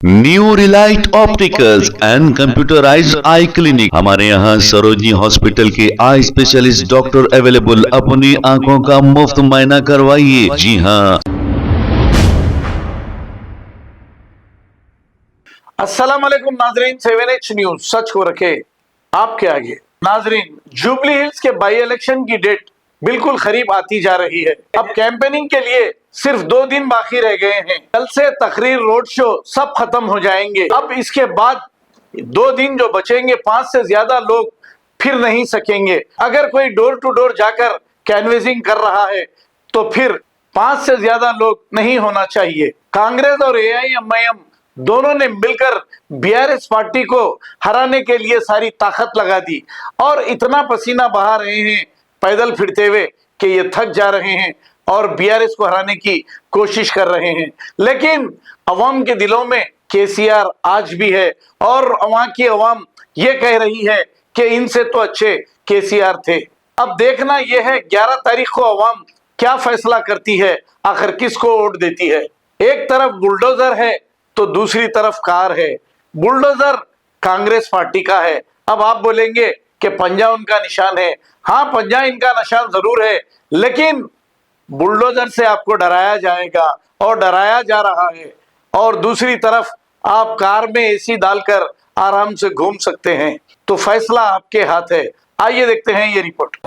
New Relight opticals and computerised I clinic. हमारे यहाँ Sarojini hospital के आई स्पेशलिस्ट डॉक्टर अवेलेबल। अपनी आंखों का मुफ्त मुआयना करवाइए। जी हाँ। अस्सलाम वालेकुम नाजरीन, 7H न्यूज सच को रखे आपके आगे। नाजरीन, जुबली हिल्स के बाई इलेक्शन की डेट बिल्कुल करीब आती जा रही है। अब कैंपेनिंग के लिए सिर्फ 2 दिन बाकी रह गए हैं। कल से तकरीर, रोड शो सब खत्म हो जाएंगे। अब इसके बाद 2 दिन जो बचेंगे, 5 से ज्यादा लोग फिर नहीं सकेंगे। अगर कोई डोर टू डोर जाकर कैनवेसिंग कर रहा है तो फिर 5 से ज्यादा लोग नहीं होना चाहिए। कांग्रेस और AIMIM दोनों ने मिलकर BRS पार्टी को हराने के लिए सारी ताकत लगा दी और इतना पसीना बहा रहे हैं पैदल फिरते हुए कि ये थक जा रहे हैं और BRS को हराने की कोशिश कर रहे हैं। लेकिन अवाम के दिलों में KCR आज भी है और वहां की अवाम ये कह रही है कि इनसे तो अच्छे KCR थे। अब देखना यह है 11 तारीख को अवाम क्या फैसला करती है, आखिर किसको वोट देती है। एक तरफ बुलडोजर है तो दूसरी तरफ कार है। बुलडोजर कांग्रेस पार्टी का है। अब आप बोलेंगे कि पंजा उनका निशान है। हाँ, पंजा इनका निशान जरूर है, लेकिन बुलडोजर से आपको डराया जाएगा और डराया जा रहा है। और दूसरी तरफ आप कार में AC डालकर आराम से घूम सकते हैं। तो फैसला आपके हाथ है। आइए देखते हैं ये रिपोर्ट।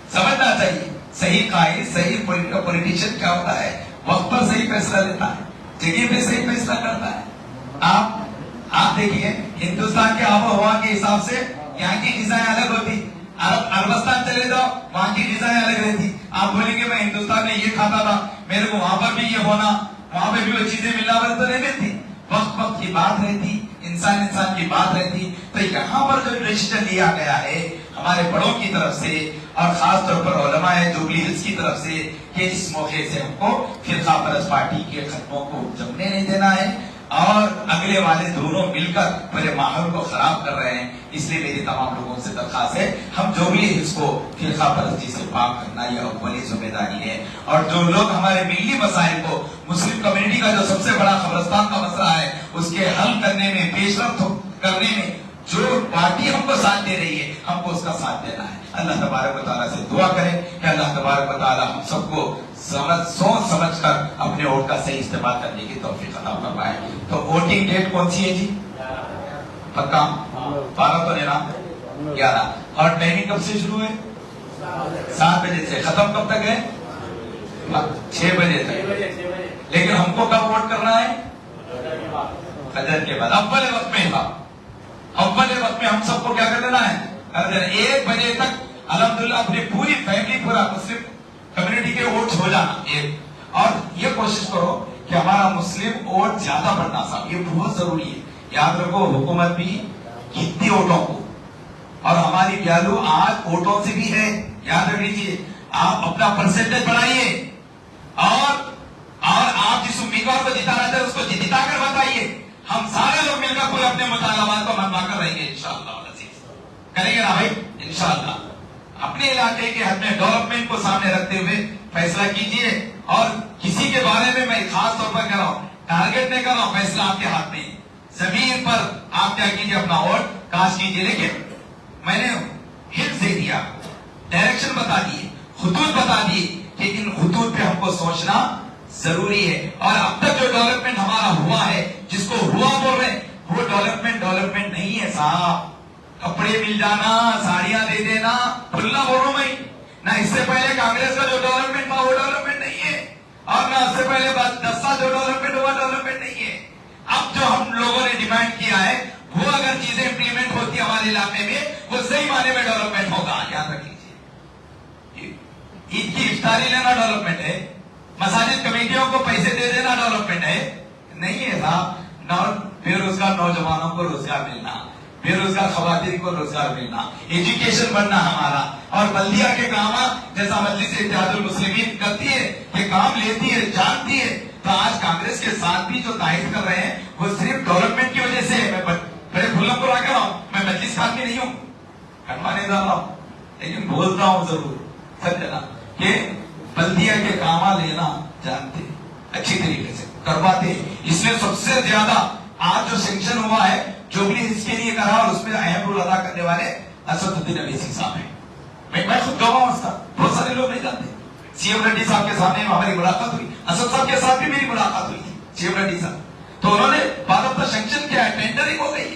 समझना चाहिए सही कायद सही पॉलिटिशियन क्या होता है, वक्त पर सही फैसला लेता है, जगह पे सही फैसला करता है। आप देखिए हिंदुस्तान के आबो हवा के हिसाब से यहाँ की डिजाइन अलग होती, अरबस्तान चले जाओ वहां की डिजाइन अलग रहती। आप बोलेंगे मैं हिंदुस्तान में ये खाता था, मेरे को वहां पर भी ये होना, वहां पर भी वो चीजें मिलना तो नहीं मिलती। वक्त वक्त की बात रहती, इंसान की बात रहती। तो यहाँ पर जो डिसीजन लिया गया है हमारे बड़ों की तरफ से और खास तौर पर उलमाए जुबली हिल्स की तरफ से कि इस मौके से हमको फिरका परस्त पार्टी के खत्मों को जमने नहीं देना है और अगले वाले दोनों मिलकर पूरे माहौल को खराब कर रहे हैं। इसलिए मेरी तमाम लोगों से दरखास्त है, हम जुबली हिल्स को फिरका परस्ती से पाक करना यह अव्वली जिम्मेदारी है। और जो लोग हमारे मिली मसाइल को, मुस्लिम कम्युनिटी का जो सबसे बड़ा कब्रिस्तान का मसला है उसके हल करने में, पेशरफ्त करने में जो पार्टी हमको साथ दे रही है हमको उसका साथ देना है। अल्लाह तबारक व तआला से दुआ करें कि अल्लाह तबारक व तआला हम सबको सोच समझ कर अपने वोट का सही इस्तेमाल करने की तौफीक अता फरमाए। तो वोटिंग डेट कौन सी है जी? पक्का 12 तो लेना 11। और टाइमिंग कब से शुरू है? 7 बजे से। खत्म कब तक है? 6 बजे तक। लेकिन हमको कब वोट करना है? फजर के बाद, अव्वल वक्त में था। अव्वल वक्त में हम सबको क्या कर देना है? 1 बजे तक अल्हम्दुलिल्लाह अपनी पूरी फैमिली, पूरा मुस्लिम कम्युनिटी के वोट हो जाना एक। और ये कोशिश करो कि हमारा मुस्लिम वोट ज्यादा बढ़ना, साहब ये बहुत जरूरी है। याद रखो हुकूमत भी कितनी वोटों को, और हमारी वैल्यू आज वोटों से भी है, याद रख लीजिए। आप अपना परसेंटेज बढ़ाइए और आप जिस उम्मीदवार को जिताना चाहते हैं उसको जिता कर बताइए। हम सारे लोग मिलकर कोई अपने मुतालबात को मनवा कर रहेंगे इंशाअल्लाह। करेंगे ना भाई? इंशाअल्लाह। अपने इलाके के हद में डेवलपमेंट को सामने रखते हुए फैसला कीजिए। और किसी के बारे में मैं खास तौर पर कह रहा हूं, टारगेट नहीं कर रहा हूं, फैसला आपके हाथ में। जमीन पर आप क्या कीजिए, अपना वोट कास्ट कीजिए। लेकिन मैंने हिंट दे दिया, डायरेक्शन बता दिए, खुतूत बता दिए कि इन खुतूत पे हमको सोचना जरूरी है। और अब तक जो डेवलपमेंट हमारा हुआ है, जिसको हुआ बोल रहे वो डेवलपमेंट नहीं है साहब। कपड़े मिल जाना, साड़ियां दे देना, खुला बोल रहा हूं मैं ना। इससे पहले कांग्रेस का जो डेवलपमेंट था वो डेवलपमेंट नहीं है, और ना उससे पहले 10 साल जो डेवलपमेंट हुआ डेवलपमेंट नहीं है। अब जो हम लोगों ने डिमांड किया है वो अगर चीजें इंप्लीमेंट होती हमारे इलाके में, वो सही माने में डेवलपमेंट होगा। याद रख लीजिए, ईद की इफ्तारी लेना डेवलपमेंट है, मसाजिद कमेटियों को पैसे दे देना डेवलपमेंट है नहीं है साहब। बेरोजगार नौजवानों को रोजगार मिलना, बेरोजगार खवातीन को रोजगार मिलना, एजुकेशन बढ़ना हमारा। और बल्दिया के काम जैसा मजलिस इत्तेहादुल मुस्लिमीन करती है, ये काम लेती है, जानती है। तो आज कांग्रेस के साथ भी जो तायद कर रहे हैं वो सिर्फ डेवलपमेंट की वजह से है। मैं बड़े खुल्ला को रख रहा हूं, मैं मजलिस खान भी नहीं हूं, कटवाने जा रहा हूं, लेकिन बोल रहा हूं जरूर समझना कि बल्दिया के काम लेना जानते, अच्छी तरीके से करवाते। इसमें सबसे ज्यादा आज जो सेंक्शन हुआ है जुबली हिल्स के लिए करा, और उसमें अहम रोल अदा करने वाले असदुद्दीन अवैसी साहब हैं। मैं खुद गवाह उसका, बहुत सारे लोग नहीं जानते। सीएम रेड्डी साहब के सामने हमारी मुलाकात हुई, असद साहब के साथ भी मेरी मुलाकात हुई थी, सीएम रेड्डी साहब। तो उन्होंने बाद ऑफ द सेंक्शन किया है, टेंडरिंग हो गई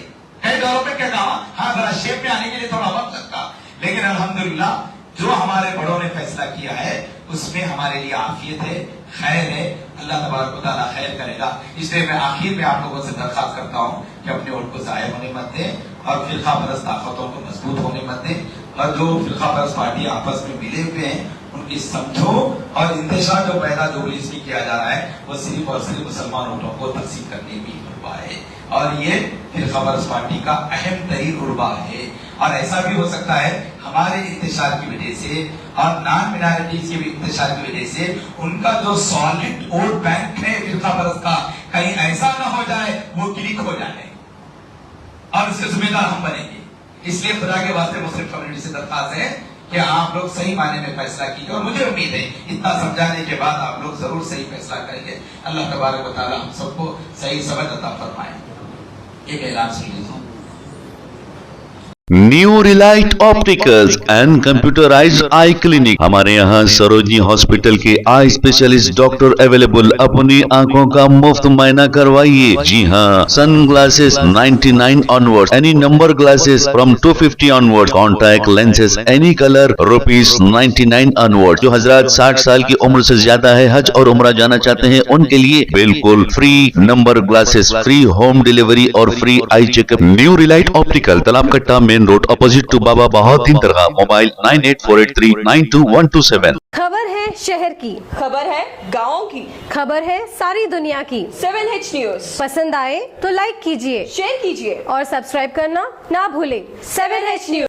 है, डेवलपमेंट का काम, हाँ जरा शेप में आने के लिए थोड़ा वक्त लगता, लेकिन अल्हम्दुलिल्लाह जो हमारे बड़ों ने फैसला किया है उसमें हमारे लिए आफियत है, खैर है। अल्लाह तबारक व तआला खैर करेगा। इसलिए मैं आखिर में आप लोगों से दरखास्त करता हूँ कि अपने वोट को जाया होने मत दें और फिरका परस्त ताकतों को मजबूत होने मत दें। और जो फिरका परस्त पार्टी आपस में मिले हुए हैं उनकी समझो, और इंतशार जो पैदा जुबलीस में किया जा रहा है वो सिर्फ और सिर्फ मुसलमान वोटों को तकसीम करने में उर्बा है, और ये फिरका परस्त पार्टी का अहम तरीन उर्बा है। और ऐसा भी हो सकता है हमारे इंतशार की वजह से और नॉन मिनॉरिटीज के भी इंतशार की वजह से उनका जो सॉलिड वोट बैंक है फिरका परस्त का, कहीं ऐसा ना हो जाए वो क्लिक हो जाए, और इसके जिम्मेदार हम बनेंगे। इसलिए खुदा के वास्ते मुस्लिम कम्युनिटी से दरखास्त है कि आप लोग सही मायने में फैसला कीजिए, और मुझे उम्मीद है इतना समझाने के बाद आप लोग जरूर सही फैसला करेंगे। अल्लाह तबारक व तआला हम सबको सही समझ अता फरमाए। एक ऐलान सुन लीजिए। New Relight opticals and computerised I clinic, हमारे यहाँ सरोजनी हॉस्पिटल के आई स्पेशलिस्ट डॉक्टर अवेलेबल। अपनी आंखों का मुफ्त मायना करवाइए। जी हाँ, sunglasses 99 onward, any number glasses from 250 onward, contact lenses any colour ₹99 onward. जो हजरात 60 साल की उम्र से ज्यादा है, हज और उम्रा जाना चाहते हैं, उनके लिए बिल्कुल free number glasses, free home delivery और free eye checkup. New Relight Optical, Talab Katta, main road, opposite to Baba Bahauddin Dargah. Mobile 9848392127। खबर है शहर की, खबर है गाँव की, खबर है सारी दुनिया की। 7H न्यूज पसंद आए तो लाइक कीजिए, शेयर कीजिए और सब्सक्राइब करना ना भूलें। 7H news.